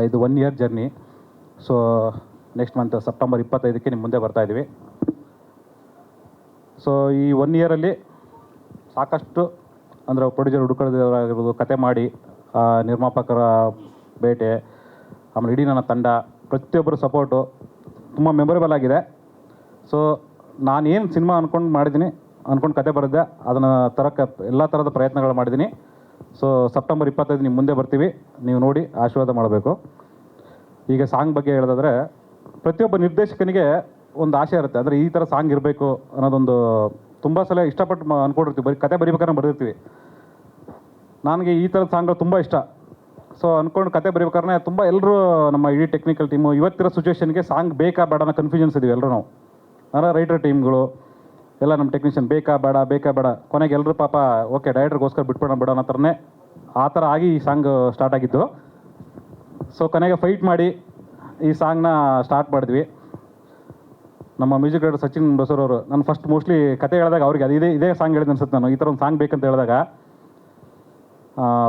ಇದು 1 year journey. So next month September 25ಕ್ಕೆ ನಿಮ್ಮ ಮುಂದೆ ಬರ್ತಾಯಿದ್ದೀವಿ. ಸೊ ಈ 1 ಇಯರಲ್ಲಿ ಸಾಕಷ್ಟು ಅಂದರೆ ಪ್ರೊಡ್ಯೂಸರ್ ಹುಡುಕೋದಿರೋದು, ಕತೆ ಮಾಡಿ ನಿರ್ಮಾಪಕರ ಭೇಟೆ, ಆಮೇಲೆ ಇಡೀ ನನ್ನ ತಂಡ, ಪ್ರತಿಯೊಬ್ಬರು ಸಪೋರ್ಟು ತುಂಬ ಮೆಮೊರೇಬಲ್ ಆಗಿದೆ. ಸೊ ನಾನೇನು ಸಿನಿಮಾ ಅಂದ್ಕೊಂಡು ಕತೆ ಬರೆದೆ, ಅದನ್ನು ತರಕ್ಕೆ ಎಲ್ಲ ಥರದ ಪ್ರಯತ್ನಗಳು ಮಾಡಿದ್ದೀನಿ. ಸೊ ಸೆಪ್ಟೆಂಬರ್ 25 ನಿಮ್ಮ ಮುಂದೆ ಬರ್ತೀವಿ, ನೀವು ನೋಡಿ ಆಶೀರ್ವಾದ ಮಾಡಬೇಕು. ಈಗ ಸಾಂಗ್ ಬಗ್ಗೆ ಹೇಳೋದಾದರೆ, ಪ್ರತಿಯೊಬ್ಬ ನಿರ್ದೇಶಕನಿಗೆ ಒಂದು ಆಸೆ ಇರುತ್ತೆ, ಅಂದರೆ ಈ ಥರ ಸಾಂಗ್ ಇರಬೇಕು ಅನ್ನೋದೊಂದು ತುಂಬ ಸಲ ಇಷ್ಟಪಟ್ಟು ಅಂದ್ಕೊಂಡಿರ್ತೀವಿ. ಬರೀ ಕತೆ ಬರೀಬೇಕಾದ್ರೆ ಬರೆದಿರ್ತೀವಿ. ನನಗೆ ಈ ಥರದ ಸಾಂಗ್ಗಳು ತುಂಬ ಇಷ್ಟ. ಸೊ ಅಂದ್ಕೊಂಡು ಕತೆ ಬರೀಬೇಕಾದ್ರೆ ತುಂಬ ಎಲ್ಲರೂ ನಮ್ಮ ಇಡೀ ಟೆಕ್ನಿಕಲ್ ಟೀಮು ಇವತ್ತಿರೋ ಸಿಚುವೇಷನ್ಗೆ ಸಾಂಗ್ ಬೇಕಾ ಬೇಡ ಅನ್ನೋ ಕನ್ಫ್ಯೂಷನ್ಸ್ ಇದೀವಿ ಎಲ್ಲರೂ ನಾವು. ಅಂದರೆ ರೈಟರ್ ಟೀಮ್ಗಳು ಎಲ್ಲ ನಮ್ಮ ಟೆಕ್ನಿಷಿಯನ್ ಬೇಕಾ ಬೇಡ ಕೊನೆಗೆ ಎಲ್ಲರೂ ಪಾಪ ಓಕೆ ಡೈರೆಕ್ಟರ್ಗೋಸ್ಕರ ಬಿಟ್ಬಿಡೋಣ ಬಿಡೋ ಅನ್ನೋ ಥರನೇ ಆ ಥರ ಆಗಿ ಈ ಸಾಂಗ್ ಸ್ಟಾರ್ಟ್ ಆಗಿತ್ತು. ಸೊ ಕೊನೆಗೆ ಫೈಟ್ ಮಾಡಿ ಈ ಸಾಂಗ್ನ ಸ್ಟಾರ್ಟ್ ಮಾಡಿದ್ವಿ. ನಮ್ಮ ಮ್ಯೂಸಿಕ್ ಡೈರೆಕ್ಟರ್ ಸಚಿನ್ ಬಸೂರ್ ಅವರು ನಾನು ಫಸ್ಟ್ ಮೋಸ್ಟ್ಲಿ ಕತೆ ಹೇಳಿದಾಗ ಅವ್ರಿಗೆ ಇದೇ ಸಾಂಗ್ ಹೇಳಿದ್ದು ಅನ್ಸುತ್ತೆ. ನಾನು ಈ ಥರ ಒಂದು ಸಾಂಗ್ ಬೇಕಂತ ಹೇಳಿದಾಗ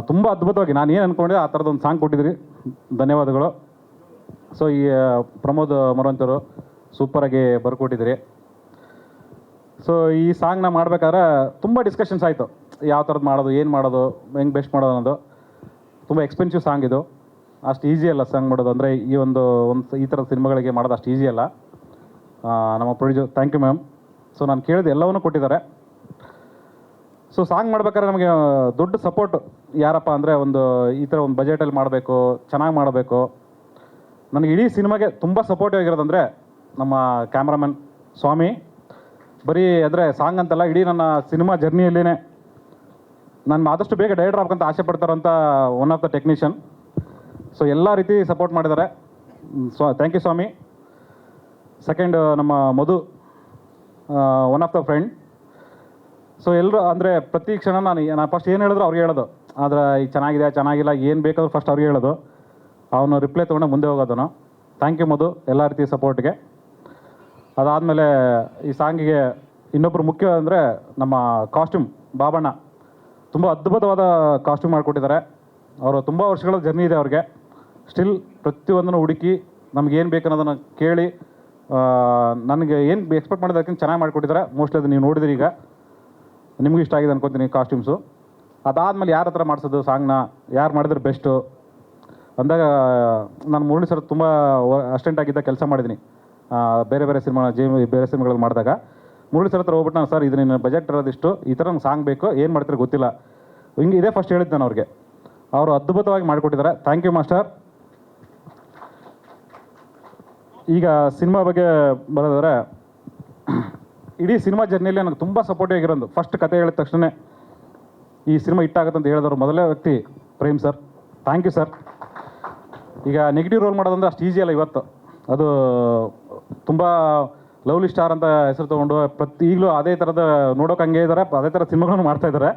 ತುಂಬ ಅದ್ಭುತವಾಗಿ ನಾನು ಏನು ಅಂದ್ಕೊಂಡೆ ಆ ಥರದೊಂದು ಸಾಂಗ್ ಕೊಟ್ಟಿದ್ರಿ, ಧನ್ಯವಾದಗಳು. ಸೊ ಈ ಪ್ರಮೋದ್ ಮರವಂತರು ಸೂಪರಾಗಿ ಬರ್ಕೊಟ್ಟಿದ್ರಿ. ಸೊ ಈ ಸಾಂಗ್ನ ಮಾಡ್ಬೇಕಾದ್ರೆ ತುಂಬ ಡಿಸ್ಕಷನ್ಸ್ ಆಯಿತು, ಯಾವ ಥರದ್ದು ಮಾಡೋದು, ಏನು ಮಾಡೋದು, ಹೆಂಗೆ ಬೆಸ್ಟ್ ಮಾಡೋದು ಅನ್ನೋದು. ತುಂಬ ಎಕ್ಸ್ಪೆನ್ಸಿವ್ ಸಾಂಗ್ ಇದು, ಅಷ್ಟು ಈಸಿ ಅಲ್ಲ ಸಾಂಗ್ ಮಾಡೋದು. ಅಂದರೆ ಈ ಥರದ ಸಿನಿಮಾಗಳಿಗೆ ಮಾಡೋದು ಅಷ್ಟು ಈಸಿ ಅಲ್ಲ. ನಮ್ಮ producer thank you ma'am. So ನಾನು ಕೇಳಿದ ಎಲ್ಲವನ್ನೂ ಕೊಟ್ಟಿದ್ದಾರೆ. ಸೊ ಸಾಂಗ್ ಮಾಡ್ಬೇಕಾದ್ರೆ ನಮಗೆ ದೊಡ್ಡ ಸಪೋರ್ಟ್ ಯಾರಪ್ಪ ಅಂದರೆ, ಈ ಥರ ಒಂದು ಬಜೆಟಲ್ಲಿ ಮಾಡಬೇಕು, ಚೆನ್ನಾಗಿ ಮಾಡಬೇಕು. ನನಗೆ ಇಡೀ ಸಿನಿಮಾಗೆ ತುಂಬ ಸಪೋರ್ಟಿವ್ ಆಗಿರೋದಂದರೆ ನಮ್ಮ ಕ್ಯಾಮ್ರಾಮನ್ ಸ್ವಾಮಿ. ಬರೀ ಅಂದರೆ ಸಾಂಗ್ ಅಂತಲ್ಲ, ಇಡೀ ನನ್ನ ಸಿನಿಮಾ ಜರ್ನಿಯಲ್ಲೇ ನಾನು ಆದಷ್ಟು ಬೇಗ ಡೈರೆಕ್ಟರ್ ಆಗ್ಬೇಕಂತ ಆಸೆ ಪಡ್ತಾರಂಥ one of the technician. So ಎಲ್ಲ ರೀತಿ ಸಪೋರ್ಟ್ ಮಾಡಿದ್ದಾರೆ. ಥ್ಯಾಂಕ್ ಯು ಸ್ವಾಮಿ. ಸೆಕೆಂಡ್ ನಮ್ಮ Madhu, one of the friend. So ಎಲ್ಲರೂ ಅಂದರೆ ಪ್ರತಿ ಕ್ಷಣ ನಾನು ಫಸ್ಟ್ ಏನು ಹೇಳಿದ್ರು ಅವ್ರಿಗೆ ಹೇಳೋದು, ಆದರೆ ಈಗ ಚೆನ್ನಾಗಿಲ್ಲ ಏನು ಬೇಕಾದ್ರೂ ಫಸ್ಟ್ ಅವ್ರಿಗೆ ಹೇಳೋದು, ಅವನು ರಿಪ್ಲೈ ತೊಗೊಂಡು ಮುಂದೆ ಹೋಗೋದನು. ಥ್ಯಾಂಕ್ ಯು ಮಧು ಎಲ್ಲ ರೀತಿ ಸಪೋರ್ಟ್ಗೆ. ಅದಾದಮೇಲೆ ಈ ಸಾಂಗಿಗೆ ಇನ್ನೊಬ್ಬರು ಮುಖ್ಯ ಅಂದರೆ ನಮ್ಮ ಕಾಸ್ಟ್ಯೂಮ್ ಬಾಬಣ್ಣ. ತುಂಬ ಅದ್ಭುತವಾದ ಕಾಸ್ಟ್ಯೂಮ್ ಮಾಡಿಕೊಟ್ಟಿದ್ದಾರೆ. ಅವರು ತುಂಬ ವರ್ಷಗಳ ಜರ್ನಿ ಇದೆ ಅವ್ರಿಗೆ. ಸ್ಟಿಲ್ ಪ್ರತಿಯೊಂದನ್ನು ಹುಡುಕಿ ನಮಗೇನು ಬೇಕು ಅನ್ನೋದನ್ನು ಕೇಳಿ ನನಗೆ ಏನು ಎಕ್ಸ್ಪೆಕ್ಟ್ ಮಾಡೋದಕ್ಕಿಂತ ಚೆನ್ನಾಗಿ ಮಾಡಿಕೊಟ್ಟಿದ್ದಾರೆ. ಮೋಸ್ಟ್ಲಿ ಅದು ನೀವು ನೋಡಿದ್ರಿ, ಈಗ ನಿಮಗೂ ಇಷ್ಟ ಆಗಿದೆ ಅನ್ಕೊತೀನಿ ಕಾಸ್ಟ್ಯೂಮ್ಸು. ಅದಾದಮೇಲೆ ಯಾರ ಹತ್ರ ಮಾಡಿಸೋದು ಸಾಂಗ್ನ, ಯಾರು ಮಾಡಿದ್ರೆ ಬೆಸ್ಟು ಅಂದಾಗ ನಾನು ಮುರಳಿ ಸರ್ ತುಂಬ ಅಸಿಸ್ಟೆಂಟ್ ಆಗಿದ್ದ ಕೆಲಸ ಮಾಡಿದ್ದೀನಿ ಬೇರೆ ಸಿನಿಮಾಗಳಲ್ಲಿ ಮಾಡಿದಾಗ. ಮುರಳಿ ಸರ್ ಹತ್ರ ಹೋಗ್ಬಿಟ್ಟು ನಾನು ಸರ್ ಇದು ನಿನ್ನ ಬಜೆಟ್ ಇರೋದಿಷ್ಟು, ಈ ಥರ ನಂಗೆ ಸಾಂಗ್ ಬೇಕು, ಏನು ಮಾಡ್ತಾರೆ ಗೊತ್ತಿಲ್ಲ, ಹಿಂಗೆ ಇದೇ ಫಸ್ಟ್ ಹೇಳಿದ್ದು ನಾನು ಅವ್ರಿಗೆ. ಅವರು ಅದ್ಭುತವಾಗಿ ಮಾಡಿಕೊಟ್ಟಿದ್ದಾರೆ. Thank you master. ಈಗ ಸಿನಿಮಾ ಬಗ್ಗೆ ಬರೋದಾದ್ರೆ, ಇಡೀ ಸಿನಿಮಾ ಜರ್ನಿಯಲ್ಲಿ ನನಗೆ ತುಂಬ ಸಪೋರ್ಟಿವ್ ಆಗಿರೋದು, ಫಸ್ಟ್ ಕತೆ ಹೇಳಿದ ತಕ್ಷಣ ಈ ಸಿನಿಮಾ ಹಿಟ್ಟಾಗುತ್ತೆ ಅಂತ ಹೇಳಿದವರು ಮೊದಲೇ ವ್ಯಕ್ತಿ Prem sir. Thank you sir. ಈಗ ನೆಗೆಟಿವ್ ರೋಲ್ ಮಾಡೋದಂದ್ರೆ ಅಷ್ಟು ಈಸಿ ಅಲ್ಲ ಇವತ್ತು. ಅದು ತುಂಬ ಲವ್ಲಿ ಸ್ಟಾರ್ ಅಂತ ಹೆಸರು ತೊಗೊಂಡು ಈಗಲೂ ಅದೇ ಥರದ ನೋಡೋಕೆ ಹಂಗೆ ಇದ್ದಾರೆ, ಅದೇ ಥರ ಸಿನಿಮಾಗಳನ್ನು ಮಾಡ್ತಾಯಿದ್ದಾರೆ.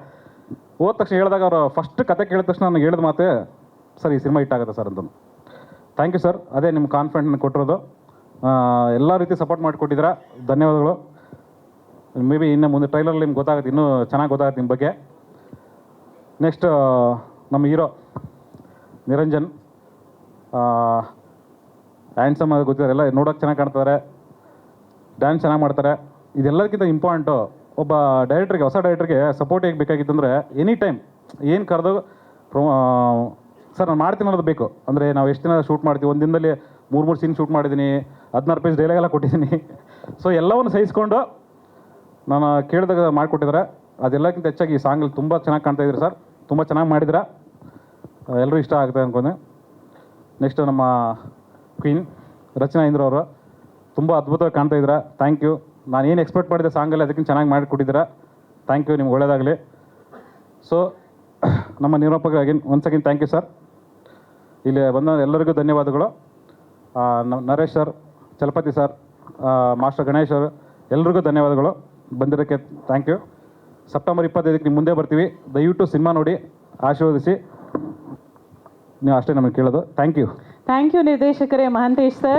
ಹೋದ ತಕ್ಷಣ ಹೇಳಿದಾಗ ಅವರು ಫಸ್ಟ್ ಕತೆ ಕೇಳಿದ ತಕ್ಷಣ ನನಗೆ ಹೇಳಿದ ಮಾತೆ, ಸರ್ ಈ ಸಿನಿಮಾ ಹಿಟ್ಟಾಗುತ್ತೆ ಸರ್ ಅಂತ. Thank you sir. ಅದೇ ನಿಮ್ಮ ಕಾನ್ಫಿಡೆಂಟ್ ಕೊಟ್ಟಿರೋದು. ಎಲ್ಲ ರೀತಿ ಸಪೋರ್ಟ್ ಮಾಡಿಕೊಟ್ಟಿದ್ದೀರಾ, ಧನ್ಯವಾದಗಳು. ಮೇ ಬಿ ಇನ್ನು ಮುಂದೆ ಟ್ರೈಲರಲ್ಲಿ ನಿಮ್ಗೆ ಗೊತ್ತಾಗುತ್ತೆ, ಇನ್ನೂ ಚೆನ್ನಾಗಿ ಗೊತ್ತಾಗುತ್ತೆ ನಿಮ್ಮ ಬಗ್ಗೆ. ನೆಕ್ಸ್ಟ್ ನಮ್ಮ ಹೀರೋ ನಿರಂಜನ್, ಹ್ಯಾಂಡ್ಸಮ್ ಅದು ಗೊತ್ತಿದ್ದಾರೆ, ಎಲ್ಲ ನೋಡೋಕೆ ಚೆನ್ನಾಗಿ ಕಾಣ್ತಾರೆ, ಡ್ಯಾನ್ಸ್ ಚೆನ್ನಾಗಿ ಮಾಡ್ತಾರೆ. ಇದೆಲ್ಲದಕ್ಕಿಂತ ಇಂಪಾರ್ಟೆಂಟು ಒಬ್ಬ ಡೈರೆಕ್ಟ್ರಿಗೆ, ಹೊಸ ಡೈರೆಕ್ಟ್ರಿಗೆ ಸಪೋರ್ಟ್ ಹೇಗೆ ಬೇಕಾಗಿತ್ತಂದರೆ, ಎನಿ ಟೈಮ್ ಏನು ಕರೆದು ಸರ್ ನಾನು ಮಾಡ್ತೀನಿ ಅನ್ನೋದು ಬೇಕು. ಅಂದರೆ ನಾವು ಎಷ್ಟು ದಿನ ಶೂಟ್ ಮಾಡ್ತೀವಿ, ಒಂದು ದಿನದಲ್ಲಿ 3 ಸೀನ್ ಶೂಟ್ ಮಾಡಿದ್ದೀನಿ, 16 ಪೇಜ್ ಡೈಲಾಗೆಲ್ಲ ಕೊಟ್ಟಿದ್ದೀನಿ. ಸೊ ಎಲ್ಲವನ್ನು ಸಹಿಸ್ಕೊಂಡು ನಾನು ಕೇಳಿದಾಗ ಮಾಡಿಕೊಟ್ಟಿದ್ದಾರೆ. ಅದೆಲ್ಲಕ್ಕಿಂತ ಹೆಚ್ಚಾಗಿ ಈ ಸಾಂಗಲ್ಲಿ ತುಂಬ ಚೆನ್ನಾಗಿ ಕಾಣ್ತಾ ಇದ್ದೀರಿ ಸರ್, ತುಂಬ ಚೆನ್ನಾಗಿ ಮಾಡಿದ್ದೀರಾ, ಎಲ್ಲರೂ ಇಷ್ಟ ಆಗುತ್ತೆ ಅಂದ್ಕೊಂಡೆ. ನೆಕ್ಸ್ಟ್ ನಮ್ಮ ಕ್ವೀನ್ ರಚನಾ ಇಂದ್ರ ಅವರು ತುಂಬ ಅದ್ಭುತವಾಗಿ ಕಾಣ್ತಾ ಇದ್ದೀರಾ. Thank you. ನಾನು ಏನು ಎಕ್ಸ್ಪೆಕ್ಟ್ ಮಾಡಿದೆ ಸಾಂಗಲ್ಲಿ ಅದಕ್ಕಿಂತ ಚೆನ್ನಾಗಿ ಮಾಡಿಕೊಟ್ಟಿದ್ದೀರಾ. ಥ್ಯಾಂಕ್ ಯು, ನಿಮ್ಗೆ ಒಳ್ಳೆಯದಾಗಲಿ. ಸೊ ನಮ್ಮ ನಿರ್ಮಾಪಕರಿಗೆ once again thank you sir. ಇಲ್ಲಿ ಬಂದ ಎಲ್ಲರಿಗೂ ಧನ್ಯವಾದಗಳು. Naresh sir, Chalapathi sir, master Ganesh ಅವರು, ಎಲ್ರಿಗೂ ಧನ್ಯವಾದಗಳು ಬಂದಿರೋಕ್ಕೆ. Thank you. ಸೆಪ್ಟೆಂಬರ್ 25ಕ್ಕೆ ನಿಮ್ಮ ಮುಂದೆ ಬರ್ತೀವಿ, ದಯವಿಟ್ಟು ಸಿನಿಮಾ ನೋಡಿ ಆಶೀರ್ವದಿಸಿ. ನೀವು ಅಷ್ಟೇ ನಮಗೆ ಕೇಳೋದು. Thank you. ಥ್ಯಾಂಕ್ ಯು ನಿರ್ದೇಶಕರೇ ಮಹಾಂತೇಶ್ ಸರ್.